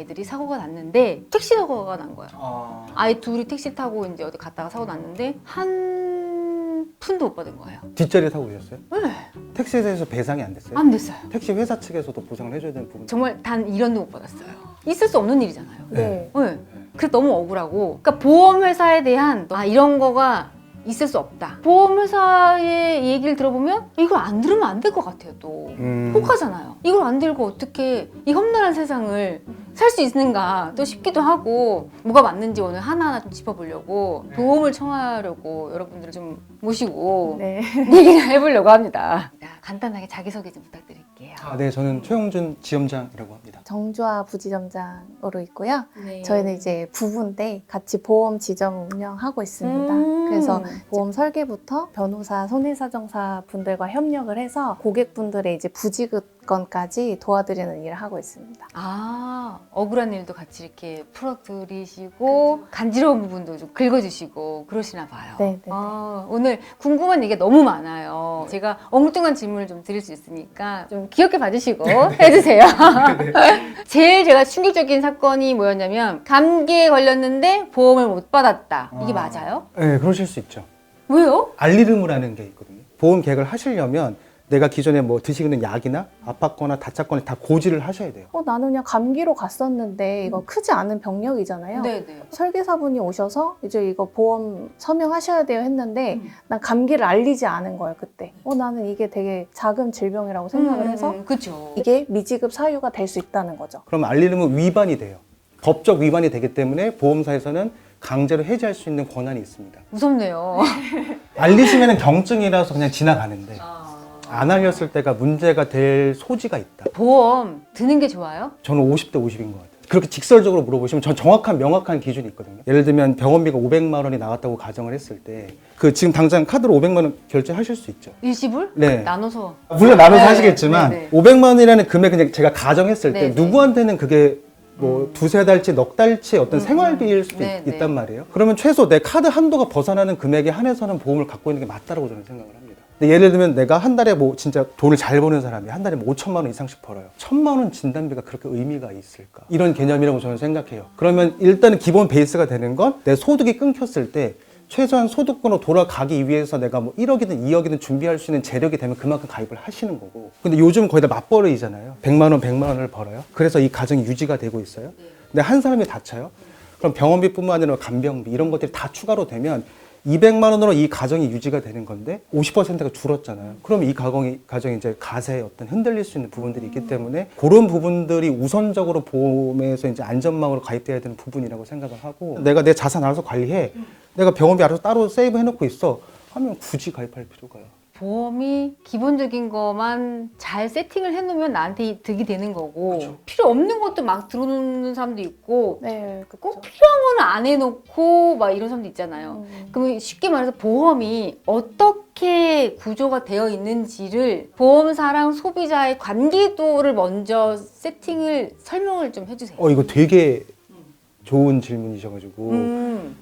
아이들이 사고가 났는데 택시 사고가 난 거야. 아이 둘이 택시 타고 이제 어디 갔다가 사고 났는데 한 푼도 못 받은 거예요. 뒷자리에 타고 계셨어요? 네. 택시에 대해서 배상이 안 됐어요? 안 됐어요. 택시 회사 측에서도 보상을 해줘야 되는 부분. 정말 단 1원도 못 받았어요. 있을 수 없는 일이잖아요. 네. 네. 그래서 너무 억울하고, 그러니까 보험회사에 대한 이런 거가 있을 수 없다. 보험회사의 얘기를 들어보면 이걸 안 들으면 안 될 것 같아요. 또 혹하잖아요. 이걸 안 들고 어떻게 이 험난한 세상을 살 수 있는가 또 싶기도 하고, 뭐가 맞는지 오늘 하나하나 좀 짚어보려고 도움을 청하려고 여러분들을 좀 모시고 네. 얘기를 해보려고 합니다. 간단하게 자기소개 좀 부탁드릴게요. 네, 저는 최용준 지점장이라고 합니다. 정주화 부지점장으로 있고요. 네. 저희는 이제 부부인데 같이 보험 지점을 운영하고 있습니다. 그래서 보험 설계부터 변호사, 손해사정사 분들과 협력을 해서 고객분들의 이제 부지급권까지 도와드리는 일을 하고 있습니다. 아, 억울한 일도 같이 이렇게 풀어드리시고 간지러운 부분도 좀 긁어주시고 그러시나 봐요. 네, 네. 오늘 궁금한 얘기가 너무 많아요. 제가 엉뚱한 질문을 좀 드릴 수 있으니까 좀 귀엽게 봐주시고 해주세요. 제일 제가 충격적인 사건이 뭐였냐면 감기에 걸렸는데 보험을 못 받았다. 이게 맞아요? 네, 그러실 수 있죠. 왜요? 알리르무라는 게 있거든요. 보험 계획을 하시려면 내가 기존에 뭐 드시고 있는 약이나 아팠거나 다쳤거나 다 고지를 하셔야 돼요. 나는 그냥 감기로 갔었는데 이거 크지 않은 병력이잖아요. 네네. 설계사분이 오셔서 이제 이거 보험 서명하셔야 돼요 했는데 난 감기를 알리지 않은 거예요 그때. 나는 이게 되게 작은 질병이라고 생각을 해서 그쵸. 이게 미지급 사유가 될 수 있다는 거죠. 그럼 알리르무 위반이 돼요. 법적 위반이 되기 때문에 보험사에서는 강제로 해지할 수 있는 권한이 있습니다. 무섭네요. 알리시면 경증이라서 그냥 지나가는데 안 알렸을 때가 문제가 될 소지가 있다. 보험 드는 게 좋아요? 저는 50대 50인 것 같아요. 그렇게 직설적으로 물어보시면 전 정확한 명확한 기준이 있거든요. 예를 들면 병원비가 500만 원이 나왔다고 가정을 했을 때 그 지금 당장 카드로 500만 원 결제하실 수 있죠. 일시불? 네. 나눠서. 물론 나눠서 네, 하시겠지만 네, 네. 500만 원이라는 금액은 제가 가정했을 때 네, 네. 누구한테는 그게 뭐 두세 달치, 넉 달치의 어떤 생활비일 수도 네, 네. 있단 말이에요. 그러면 최소 내 카드 한도가 벗어나는 금액에 한해서는 보험을 갖고 있는 게 맞다고 저는 생각을 합니다. 근데 예를 들면 내가 한 달에 뭐 진짜 돈을 잘 버는 사람이 한 달에 뭐 5천만 원 이상씩 벌어요. 1,000만 원 진단비가 그렇게 의미가 있을까? 이런 개념이라고 저는 생각해요. 그러면 일단은 기본 베이스가 되는 건 내 소득이 끊겼을 때 최소한 소득권으로 돌아가기 위해서 내가 뭐 1억이든 2억이든 준비할 수 있는 재력이 되면 그만큼 가입을 하시는 거고. 근데 요즘 거의 다 맞벌이잖아요. 100만 원, 100만 원을 벌어요. 그래서 이 가정이 유지가 되고 있어요. 근데 한 사람이 다쳐요. 그럼 병원비뿐만 아니라 간병비 이런 것들이 다 추가로 되면 200만 원으로 이 가정이 유지가 되는 건데 50%가 줄었잖아요. 그럼 이 가정이 이제 가세에 어떤 흔들릴 수 있는 부분들이 있기 때문에 그런 부분들이 우선적으로 보험에서 이제 안전망으로 가입돼야 되는 부분이라고 생각을 하고, 내가 내 자산 알아서 관리해. 내가 병원비 알아서 따로 세이브 해놓고 있어. 하면 굳이 가입할 필요가요. 보험이 기본적인 것만 잘 세팅을 해놓으면 나한테 득이 되는 거고, 그쵸. 필요 없는 것도 막 들어놓는 사람도 있고, 네, 꼭 필요한 거는 안 해놓고 막 이런 사람도 있잖아요. 그러면 쉽게 말해서 보험이 어떻게 구조가 되어 있는지를 보험사랑 소비자의 관계도를 먼저 세팅을 설명을 좀 해주세요. 이거 되게 좋은 질문이셔가지고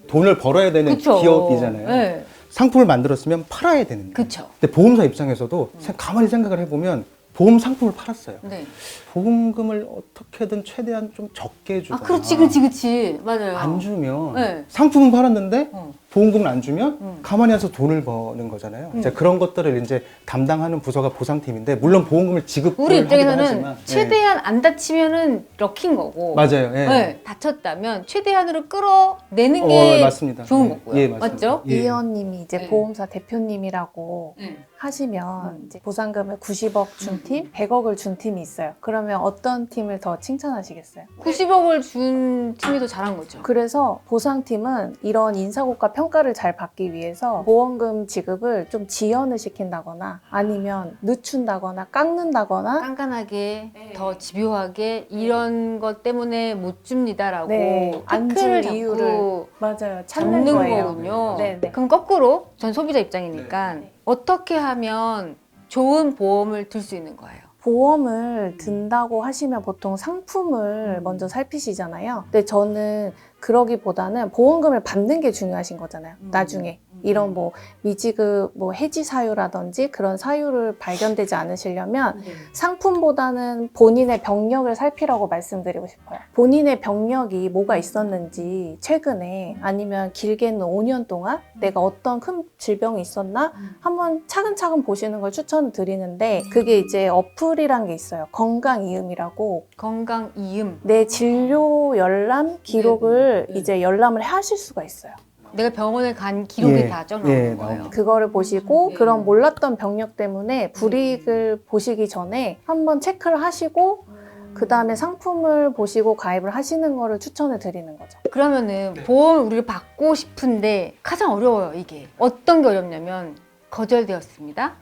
돈을 벌어야 되는 그쵸. 기업이잖아요. 네. 상품을 만들었으면 팔아야 되는데. 그쵸. 근데 보험사 입장에서도 가만히 생각을 해보면 보험 상품을 팔았어요. 네. 보험금을 어떻게든 최대한 좀 적게 주거나 그렇지. 맞아요. 안 주면 네. 상품은 팔았는데 어. 보험금을 안 주면 가만히 앉아서 돈을 버는 거잖아요. 이제 그런 것들을 이제 담당하는 부서가 보상팀인데, 물론 보험금을 지급을 우리 하기도 입장에서는 하지만, 최대한 안 다치면은 럭키인 거고. 맞아요. 예. 네, 다쳤다면 최대한으로 끌어내는 게 맞습니다. 좋은 예. 거고요. 예, 맞습니다. 맞죠? 예. 이 의원님이 이제 네. 보험사 대표님이라고 하시면 이제 보상금을 90억 준 팀, 100억을 준 팀이 있어요. 그러면 어떤 팀을 더 칭찬하시겠어요? 90억을 준 팀이 더 잘한 거죠. 그래서 보상팀은 이런 인사고과 평가를 잘 받기 위해서 보험금 지급을 좀 지연을 시킨다거나 아니면 늦춘다거나 깎는다거나 깐깐하게 더 집요하게 이런 것 때문에 못 줍니다라고 네, 안줄 태클을 이유를 잡고 맞아요. 잡는 찾는 거예요. 거군요. 네, 네. 그럼 거꾸로 전 소비자 입장이니까 어떻게 하면 좋은 보험을 들 수 있는 거예요? 보험을 든다고 하시면 보통 상품을 먼저 살피시잖아요. 근데 저는 그러기보다는 보험금을 받는 게 중요하신 거잖아요. 나중에 이런 뭐 미지급 뭐 해지 사유라든지 그런 사유를 발견되지 않으시려면 상품보다는 본인의 병력을 살피라고 말씀드리고 싶어요. 본인의 병력이 뭐가 있었는지 최근에 아니면 길게는 5년 동안 내가 어떤 큰 질병이 있었나 한번 차근차근 보시는 걸 추천드리는데 그게 이제 어플이란 게 있어요. 건강이음이라고 건강 이음. 내 진료 열람 기록을 이제 열람을 하실 수가 있어요. 내가 병원에 간 기록이 예, 다 적어놓은 예, 거예요. 나옵니다. 그거를 보시고 그런 몰랐던 병력 때문에 불이익을 보시기 전에 한번 체크를 하시고 그 다음에 상품을 보시고 가입을 하시는 거를 추천해 드리는 거죠. 그러면은 보험 우리를 받고 싶은데 가장 어려워요, 이게. 어떤 게 어렵냐면 거절되었습니다.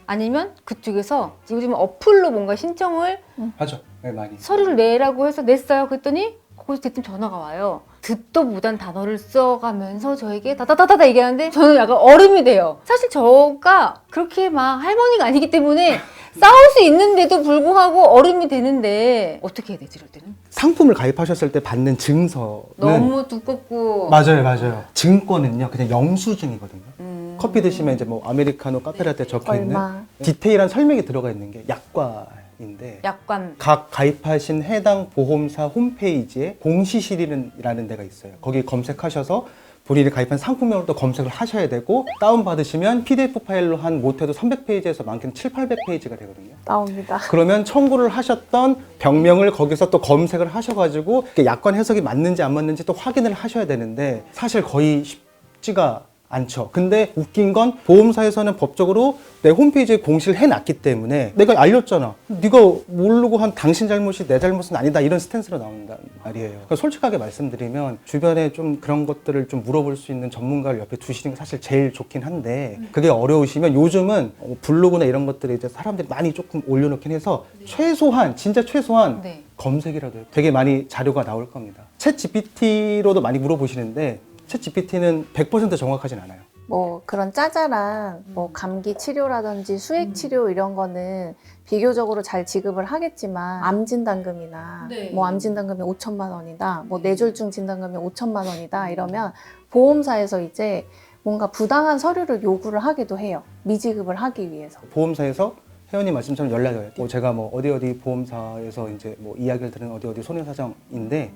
아니면 그쪽에서 요즘 어플로 뭔가 신청을 하죠. 네, 많이. 서류를 내라고 해서 냈어요. 그랬더니 거기서 대뜸 전화가 와요. 듣도 못한 단어를 써가면서 저에게 다다다다다 얘기하는데 저는 약간 얼음이 돼요. 사실 저가 그렇게 막 할머니가 아니기 때문에 싸울 수 있는데도 불구하고 얼음이 되는데 어떻게 해야 되지 이럴 때는? 상품을 가입하셨을 때 받는 증서는 너무 두껍고 맞아요. 증권은요 그냥 영수증이거든요. 커피 드시면 이제 뭐 아메리카노, 카페라떼 적혀 있는 얼마. 디테일한 설명이 들어가 있는 게 약관인데 약관 각 가입하신 해당 보험사 홈페이지에 공시실이라는 데가 있어요. 거기 검색하셔서 본인이 가입한 상품명을 또 검색을 하셔야 되고 다운받으시면 PDF 파일로 한 못해도 300페이지에서 많게는 700~800페이지가 되거든요. 나옵니다. 그러면 청구를 하셨던 병명을 거기서 또 검색을 하셔가지고 약관 해석이 맞는지 안 맞는지 또 확인을 하셔야 되는데 사실 거의 쉽지가 않죠. 근데 웃긴 건 보험사에서는 법적으로 내 홈페이지에 공시를 해놨기 때문에 내가 알렸잖아. 네가 모르고 한 당신 잘못이 내 잘못은 아니다 이런 스탠스로 나온단 말이에요. 그러니까 솔직하게 말씀드리면 주변에 좀 그런 것들을 좀 물어볼 수 있는 전문가를 옆에 두시는 게 사실 제일 좋긴 한데 그게 어려우시면 요즘은 블로그나 이런 것들에 이제 사람들이 많이 조금 올려놓긴 해서 최소한 진짜 최소한 네. 검색이라도 해요. 되게 많이 자료가 나올 겁니다. 챗 GPT로도 많이 물어보시는데 챗 GPT는 100% 정확하진 않아요. 뭐 그런 짜잘한 뭐 감기 치료라든지 수액 치료 이런 거는 비교적으로 잘 지급을 하겠지만 암 진단금이나 네. 뭐 암 진단금이 5천만 원이다, 뭐 뇌졸중 진단금이 5천만 원이다 이러면 보험사에서 이제 뭔가 부당한 서류를 요구를 하기도 해요. 미지급을 하기 위해서. 보험사에서 회원님 말씀처럼 연락이 와요. 제가 뭐 어디 보험사에서 이제 뭐 이야기를 들은 어디 손해사정인데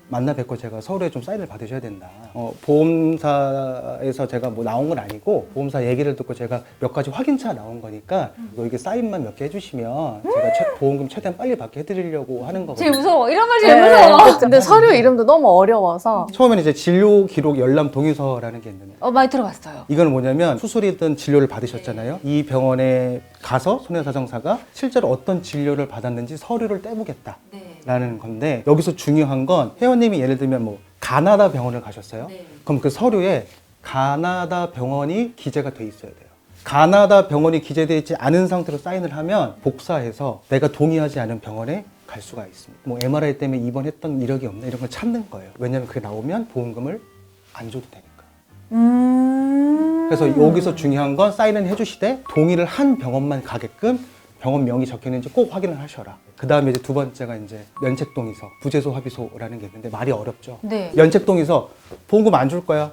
만나 뵙고 제가 서류에 좀 사인을 받으셔야 된다. 보험사에서 제가 뭐 나온 건 아니고 보험사 얘기를 듣고 제가 몇 가지 확인차 나온 거니까 이게 사인만 몇 개 해주시면 제가 보험금 최대한 빨리 받게 해드리려고 하는 거거든요. 제일 무서워. 이런 말 제일 무서워. 근데 서류 이름도 너무 어려워서 처음에는 이제 진료 기록 열람 동의서라는 게 있는데 많이 들어봤어요. 이건 뭐냐면 수술이든 진료를 받으셨잖아요. 이 병원에 가서 손해사정사가 실제로 어떤 진료를 받았는지 서류를 떼보겠다. 라는 건데 여기서 중요한 건 회원님이 예를 들면 뭐 가나다 병원을 가셨어요. 그럼 그 서류에 가나다 병원이 기재가 돼 있어야 돼요. 가나다 병원이 기재되어 있지 않은 상태로 사인을 하면 복사해서 내가 동의하지 않은 병원에 갈 수가 있습니다. 뭐 MRI 때문에 입원했던 이력이 없나 이런 걸 찾는 거예요. 왜냐하면 그게 나오면 보험금을 안 줘도 되니까. 그래서 여기서 중요한 건 사인을 해주시되 동의를 한 병원만 가게끔 병원명이 적혀 있는지 꼭 확인을 하셔라. 그 다음에 이제 두 번째가 이제 면책동의서, 부재소 합의서라는 게 있는데 말이 어렵죠. 네. 면책동의서 보험금 안 줄 거야.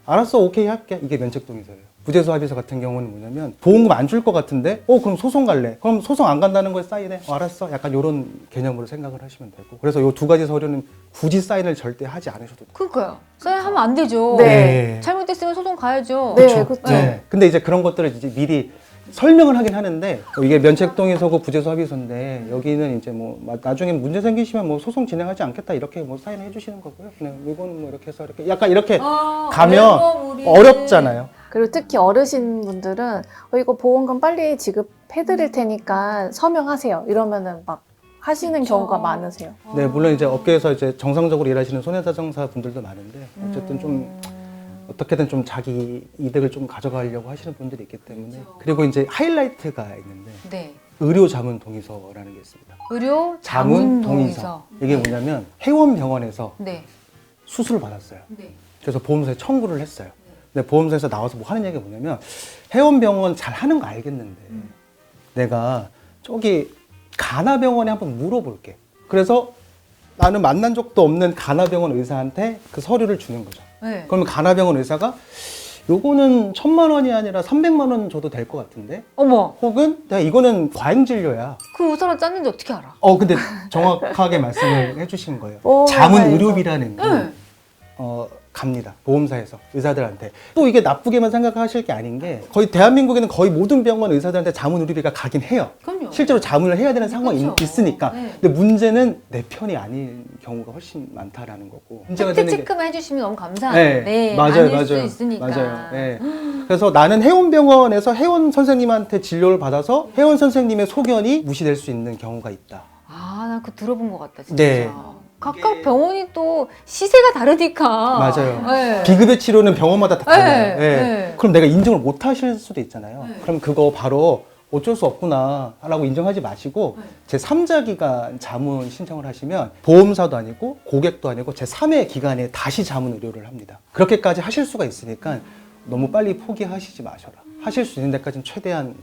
알았어, 오케이 할게. 이게 면책동의서예요. 부재소 합의서 같은 경우는 뭐냐면 보험금 안 줄 것 같은데 그럼 소송 갈래. 그럼 소송 안 간다는 거에 사인해. 알았어. 약간 이런 개념으로 생각을 하시면 되고. 그래서 이 두 가지 서류는 굳이 사인을 절대 하지 않으셔도 돼요. 그러니까요. 사인하면 안 되죠. 네. 잘못됐으면 소송 가야죠. 네, 그렇죠. 그렇죠. 네. 근데 이제 그런 것들을 이제 미리 설명을 하긴 하는데 이게 면책동의서고 부재소 합의서인데 여기는 이제 뭐 나중에 문제 생기시면 뭐 소송 진행하지 않겠다 이렇게 뭐 사인해 주시는 거고요. 그냥 이거는 뭐 이렇게 해서 이렇게 약간 이렇게 가면 어렵잖아요. 그리고 특히 어르신분들은 이거 보험금 빨리 지급해드릴 테니까 서명하세요 이러면은 막 하시는 경우가 많으세요. 네, 물론 이제 업계에서 이제 정상적으로 일하시는 손해사정사 분들도 많은데 어쨌든 좀 어떻게든 좀 자기 이득을 좀 가져가려고 하시는 분들이 있기 때문에 그리고 이제 하이라이트가 있는데 네. 의료 자문 동의서라는 게 있습니다. 의료 자문 동의서. 이게 뭐냐면 회원병원에서 네. 수술을 받았어요. 네. 그래서 보험사에 청구를 했어요. 근데 보험사에서 나와서 뭐 하는 얘기가 뭐냐면 회원병원 잘 하는 거 알겠는데 내가 저기 가나병원에 한번 물어볼게. 그래서 나는 만난 적도 없는 가나병원 의사한테 그 서류를 주는 거죠. 네. 그러면 가나병원 의사가 요거는 1,000만 원이 아니라 300만 원 줘도 될 것 같은데? 어머, 혹은 내가 이거는 과잉 진료야. 그 의사가 짰는지 어떻게 알아? 근데 정확하게 말씀을 해주신 거예요. 오, 자문 맞아요. 의료비라는 게 네. 갑니다. 보험사에서 의사들한테. 또 이게 나쁘게만 생각하실 게 아닌 게 거의 대한민국에는 거의 모든 병원 의사들한테 자문 의료비가 가긴 해요. 그럼요. 실제로 자문을 해야 되는 상황이 그렇죠. 있으니까. 네. 근데 문제는 내 편이 아닌 경우가 훨씬 많다라는 거고. 문제가 팩트 되는 게 체크만 해주시면 너무 감사한데 네, 맞아요, 아닐 맞아요. 수 있으니까. 맞아요. 네. 그래서 나는 해원병원에서 해원 선생님한테 진료를 받아서 해원 선생님의 소견이 무시될 수 있는 경우가 있다. 아, 난 그거 들어본 것 같다, 진짜. 네. 각각 병원이 또 시세가 다르니까. 맞아요. 네. 비급여 치료는 병원마다 다 달라요. 네, 예. 네. 그럼 내가 인정을 못 하실 수도 있잖아요. 네. 그럼 그거 바로 어쩔 수 없구나 라고 인정하지 마시고 제 3자 기관 자문 신청을 하시면 보험사도 아니고 고객도 아니고 제 3회 기관에 다시 자문 의료를 합니다. 그렇게까지 하실 수가 있으니까 너무 빨리 포기하시지 마셔라. 하실 수 있는 데까지는 최대한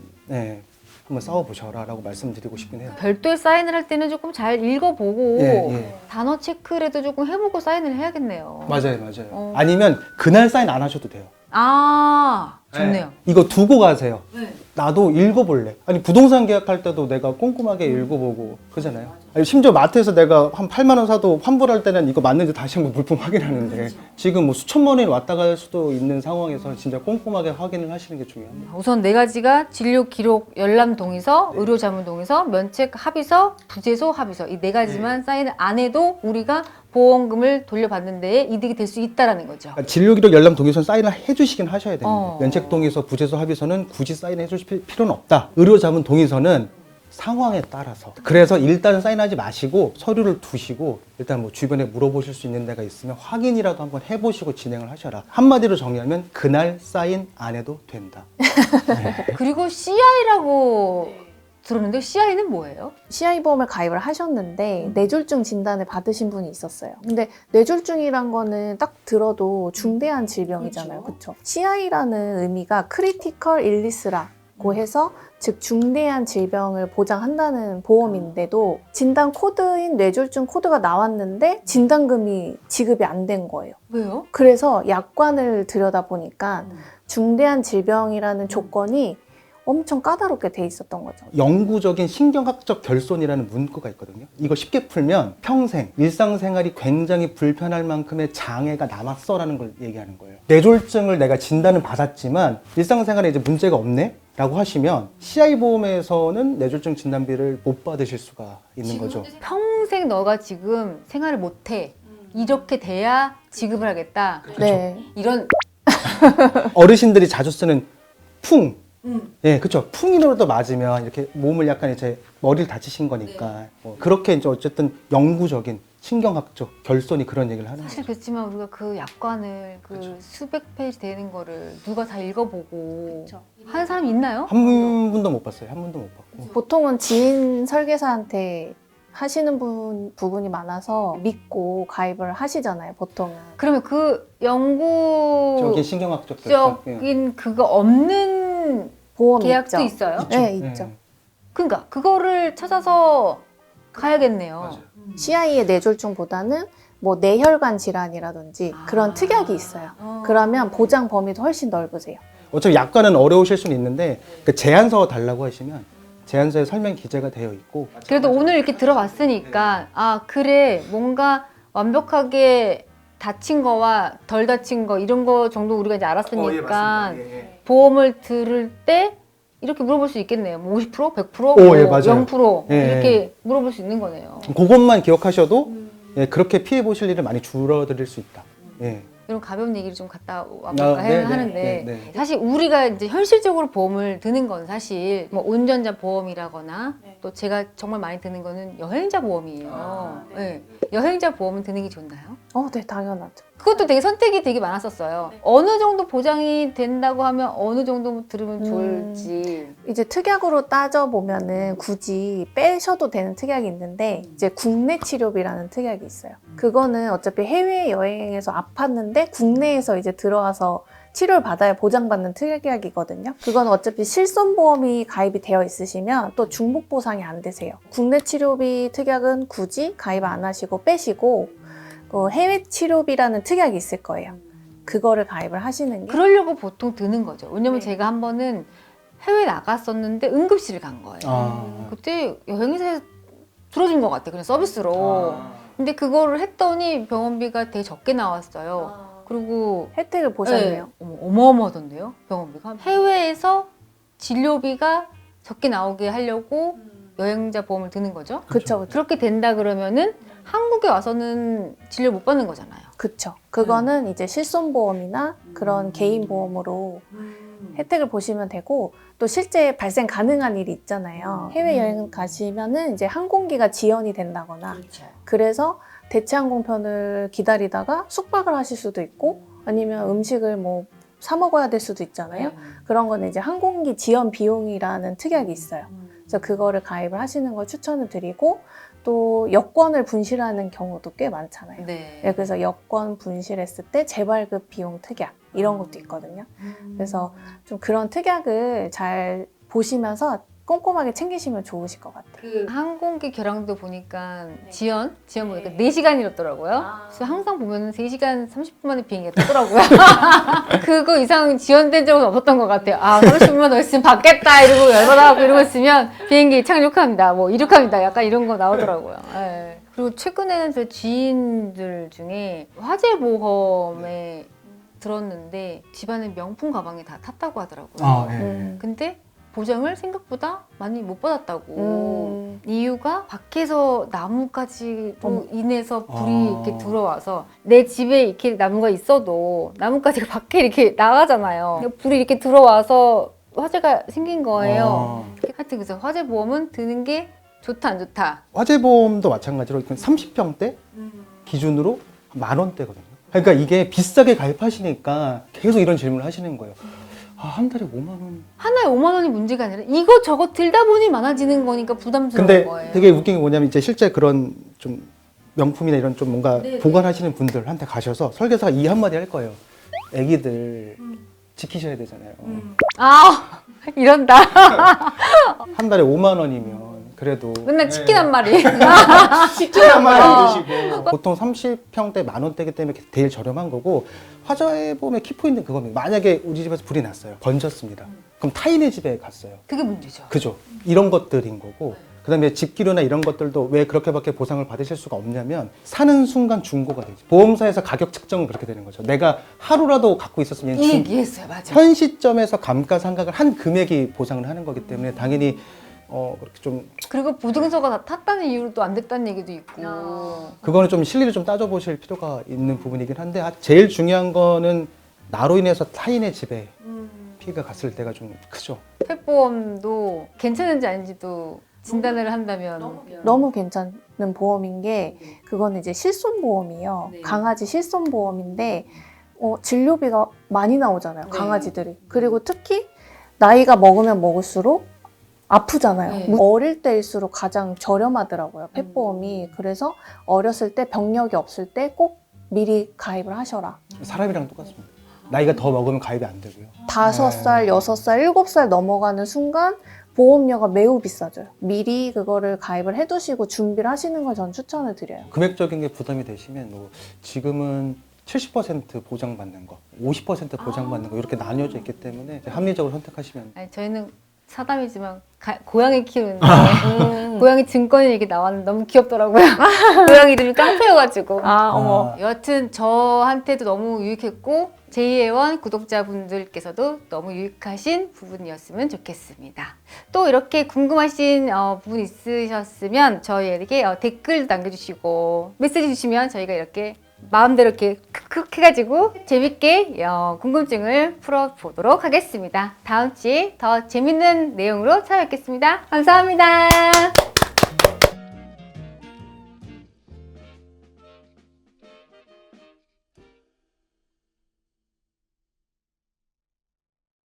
한번 싸워보셔라 라고 말씀드리고 싶긴 해요. 별도의 사인을 할 때는 조금 잘 읽어보고 예. 단어 체크라도 조금 해보고 사인을 해야겠네요. 맞아요. 아니면 그날 사인 안 하셔도 돼요. 아, 좋네요. 이거 두고 가세요. 네. 나도 읽어볼래. 아니 부동산 계약할 때도 내가 꼼꼼하게 읽어보고 그러잖아요. 아니, 심지어 마트에서 내가 한 8만 원 사도 환불할 때는 이거 맞는지 다시 한번 물품 확인하는데 지금 뭐 수천만 원이 왔다 갈 수도 있는 상황에서 진짜 꼼꼼하게 확인을 하시는 게 중요합니다. 우선 네 가지가 진료 기록, 열람 동의서, 의료 자문 동의서, 면책 합의서, 부재소 합의서 이 네 가지만 사인을 안 해도 우리가 보험금을 돌려받는 데에 이득이 될 수 있다라는 거죠. 그러니까 진료기록 열람 동의서는 사인을 해주시긴 하셔야 됩니다. 어. 면책 동의서, 부재소 합의서는 굳이 사인해 주실 필요는 없다. 의료 자문 동의서는 상황에 따라서. 그래서 일단 사인하지 마시고 서류를 두시고 일단 뭐 주변에 물어보실 수 있는 데가 있으면 확인이라도 한번 해보시고 진행을 하셔라. 한마디로 정리하면 그날 사인 안 해도 된다. 그리고 CI라고 들었는데 CI는 뭐예요? CI 보험을 가입을 하셨는데 뇌졸중 진단을 받으신 분이 있었어요. 근데 뇌졸중이란 거는 딱 들어도 중대한 질병이잖아요. 그렇죠? CI라는 의미가 크리티컬 일리스라고 해서 즉 중대한 질병을 보장한다는 보험인데도 진단 코드인 뇌졸중 코드가 나왔는데 진단금이 지급이 안 된 거예요. 왜요? 그래서 약관을 들여다보니까 중대한 질병이라는 조건이 엄청 까다롭게 돼 있었던 거죠. 영구적인 신경학적 결손이라는 문구가 있거든요. 이거 쉽게 풀면 평생 일상생활이 굉장히 불편할 만큼의 장애가 남았어라는 걸 얘기하는 거예요. 뇌졸중을 내가 진단을 받았지만 일상생활에 이제 문제가 없네? 라고 하시면 CI 보험에서는 뇌졸중 진단비를 못 받으실 수가 있는 거죠. 평생 너가 지금 생활을 못해. 이렇게 돼야 지급을 하겠다. 네. 이런 어르신들이 자주 쓰는 풍. 예, 그렇죠. 풍이라도 맞으면 이렇게 몸을 약간 이제 머리를 다치신 거니까 뭐 그렇게 이제 어쨌든 영구적인 신경학적 결손이 그런 얘기를 하는 사실 거죠. 그렇지만 우리가 그 약관을 그 수백 페이지 되는 거를 누가 다 읽어보고 하는 사람이 있나요? 한 분도 못 봤어요. 한 분도 못 봤고. 보통은 지인 설계사한테 하시는 부분이 많아서 믿고 가입을 하시잖아요, 보통은. 그러면 그 영구적인 저기 신경학적 결손. 예. 그거 없는 보험 계약도 있죠? 있어요? 네, 예. 있죠. 그러니까 그거를 찾아서 가야겠네요. CI의 뇌졸중보다는 뭐 뇌혈관 질환이라든지 그런 특약이 있어요. 그러면 보장 범위도 훨씬 넓으세요. 어차피 약관은 어려우실 수는 있는데 그 제안서 달라고 하시면 제안서에 설명 기재가 되어 있고 그래도 오늘 이렇게 들어봤으니까 아 그래 뭔가 완벽하게 다친 거와 덜 다친 거 이런 거 정도 우리가 이제 알았으니까 보험을 들을 때 이렇게 물어볼 수 있겠네요. 뭐 50%, 100%, 오, 뭐 예, 맞아요. 0% 예. 이렇게 물어볼 수 있는 거네요. 그것만 기억하셔도 예, 그렇게 피해 보실 일을 많이 줄어들일 수 있다. 예. 이런 가벼운 얘기를 좀 갖다 와볼까 네, 하는데 네. 사실 우리가 이제 현실적으로 보험을 드는 건 사실 뭐 운전자 보험이라거나 또 제가 정말 많이 드는 거는 여행자 보험이에요. 네. 여행자 보험은 드는 게 좋나요? 네, 당연하죠. 그것도 되게 선택이 되게 많았었어요. 어느 정도 보장이 된다고 하면 어느 정도 들으면 좋을지. 이제 특약으로 따져보면은 굳이 빼셔도 되는 특약이 있는데 이제 국내 치료비라는 특약이 있어요. 그거는 어차피 해외여행에서 아팠는데 국내에서 이제 들어와서 치료를 받아야 보장받는 특약이거든요. 그건 어차피 실손보험이 가입이 되어 있으시면 또 중복 보상이 안 되세요. 국내 치료비 특약은 굳이 가입 안 하시고 빼시고 해외 치료비라는 특약이 있을 거예요. 그거를 가입을 하시는 게 그러려고 보통 드는 거죠. 왜냐면 네. 제가 한 번은 해외 나갔었는데 응급실을 간 거예요. 아. 그때 여행사에서 들어준 것 같아. 그냥 서비스로. 근데 그거를 했더니 병원비가 되게 적게 나왔어요. 그리고 혜택을 보셨네요. 어마어마하던데요, 병원비가. 해외에서 진료비가 적게 나오게 하려고 여행자 보험을 드는 거죠. 그쵸, 그쵸. 그렇게 된다 그러면은 한국에 와서는 진료 못 받는 거잖아요. 그쵸. 그거는 이제 실손보험이나 그런 개인 보험으로 혜택을 보시면 되고, 또 실제 발생 가능한 일이 있잖아요. 해외여행 가시면은 이제 항공기가 지연이 된다거나, 그래서 대체 항공편을 기다리다가 숙박을 하실 수도 있고, 아니면 음식을 뭐 사 먹어야 될 수도 있잖아요. 그런 거는 이제 항공기 지연 비용이라는 특약이 있어요. 그래서 그거를 가입을 하시는 걸 추천을 드리고, 또 여권을 분실하는 경우도 꽤 많잖아요. 네. 네, 그래서 여권 분실했을 때 재발급 비용 특약 이런 것도 있거든요. 그래서 좀 그런 특약을 잘 보시면서 꼼꼼하게 챙기시면 좋으실 것 같아요. 그 항공기 결항도 보니까 지연 보니까 4시간이었더라고요. 그래서 항상 보면 3시간 30분 만에 비행기가 뜨더라고요. 그거 이상 지연된 적은 없었던 것 같아요. 아, 30분만 더 있으면 받겠다 이러고 열받아갖고 이러고 있으면 비행기 착륙합니다. 뭐 이륙합니다. 약간 이런 거 나오더라고요. 네. 그리고 최근에는 제 지인들 중에 화재 보험에 들었는데 집안에 명품 가방이 다 탔다고 하더라고요. 아, 예. 근데 보장을 생각보다 많이 못 받았다고. 이유가 밖에서 나무까지로 인해서 불이 이렇게 들어와서 내 집에 이렇게 나무가 있어도 나무까지가 밖에 이렇게 나가잖아요. 불이 이렇게 들어와서 화재가 생긴 거예요. 하여튼 그래서 화재 보험은 드는 게 좋다 안 좋다. 화재보험도 마찬가지로 30평대 기준으로 10,000원대거든요. 그러니까 이게 비싸게 가입하시니까 계속 이런 질문을 하시는 거예요. 아, 한 달에 5만 원. 하나에 5만 원이 문제가 아니라 이거 들다 보니 많아지는 거니까 부담스러운 근데 거예요. 되게 웃긴 게 뭐냐면 이제 실제 그런 좀 명품이나 이런 좀 뭔가 네네. 보관하시는 분들한테 가셔서 설계사가 이 한마디 할 거예요. 애기들 지키셔야 되잖아요. 아 이런다. 한 달에 5만 원이면 그래도 맨날 치킨 한 마리. 치킨 한 마리 드시고 보통 30평대 10,000원대이기 때문에 제일 저렴한 거고 화재 보험의 키포인트는 그겁니다. 만약에 우리 집에서 불이 났어요. 번졌습니다. 그럼 타인의 집에 갔어요. 그게 문제죠. 그죠? 이런 것들인 거고 그다음에 집기료나 이런 것들도 왜 그렇게밖에 보상을 받으실 수가 없냐면 사는 순간 중고가 되죠. 보험사에서 가격 측정은 그렇게 되는 거죠. 내가 하루라도 갖고 있었으면 이 얘기했어요, 맞아. 현 시점에서 감가상각을 한 금액이 보상을 하는 거기 때문에 당연히 그렇게 좀 그리고 보증서가 다 탔다는 이유로 또 안 됐다는 얘기도 있고. 그거는 좀 실리를 좀 따져보실 필요가 있는 부분이긴 한데 제일 중요한 거는 나로 인해서 타인의 집에 피해가 갔을 때가 좀 크죠. 펫보험도 괜찮은지 아닌지도 진단을 한다면 너무 괜찮은 보험인 게, 그거는 이제 실손보험이에요. 강아지 실손보험인데 진료비가 많이 나오잖아요, 강아지들이. 그리고 특히 나이가 먹으면 먹을수록 아프잖아요. 어릴 때일수록 가장 저렴하더라고요, 펫보험이. 그래서 어렸을 때 병력이 없을 때 꼭 미리 가입을 하셔라. 사람이랑 똑같습니다. 나이가 더 먹으면 가입이 안 되고요. 5살, 6살, 7살 넘어가는 순간 보험료가 매우 비싸져요. 미리 그거를 가입을 해두시고 준비를 하시는 걸 전 추천을 드려요. 금액적인 게 부담이 되시면 뭐 지금은 70% 보장받는 거, 50% 보장받는 거 이렇게 나뉘어져 있기 때문에 합리적으로 선택하시면 아니, 저희는 사담이지만 고양이 키우는데 고양이 증권이 이렇게 나왔는데 너무 귀엽더라고요. 고양이 이름이 깡패여가지고. 어머. 여하튼 저한테도 너무 유익했고 제2의원 구독자분들께서도 너무 유익하신 부분이었으면 좋겠습니다. 또 이렇게 궁금하신 부분 있으셨으면 저희에게 댓글 남겨주시고 메시지 주시면 저희가 이렇게 마음대로 이렇게 크크 해가지고 재밌게 궁금증을 풀어보도록 하겠습니다. 다음 주에 더 재밌는 내용으로 찾아뵙겠습니다. 감사합니다.